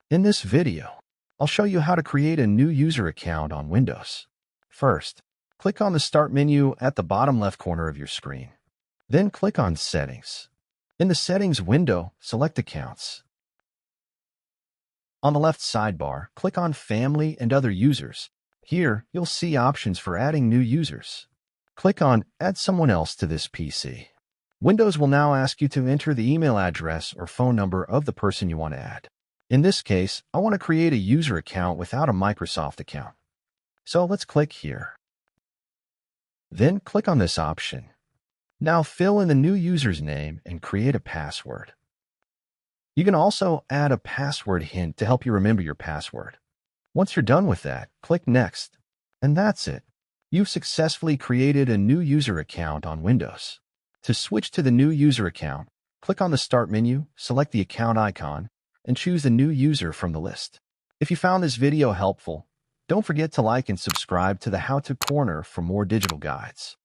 In this video, I'll show you how to create a new user account on Windows. First, click on the Start menu at the bottom left corner of your screen. Then click on Settings. In the Settings window, select Accounts. On the left sidebar, click on Family and Other Users. Here, you'll see options for adding new users. Click on Add someone else to this PC. Windows will now ask you to enter the email address or phone number of the person you want to add. In this case, I want to create a user account without a Microsoft account. So let's click here. Then click on this option. Now fill in the new user's name and create a password. You can also add a password hint to help you remember your password. Once you're done with that, click Next. And that's it. You've successfully created a new user account on Windows. To switch to the new user account, click on the Start menu, select the account icon, and choose the new user from the list. If you found this video helpful, don't forget to like and subscribe to the How To Corner for more digital guides.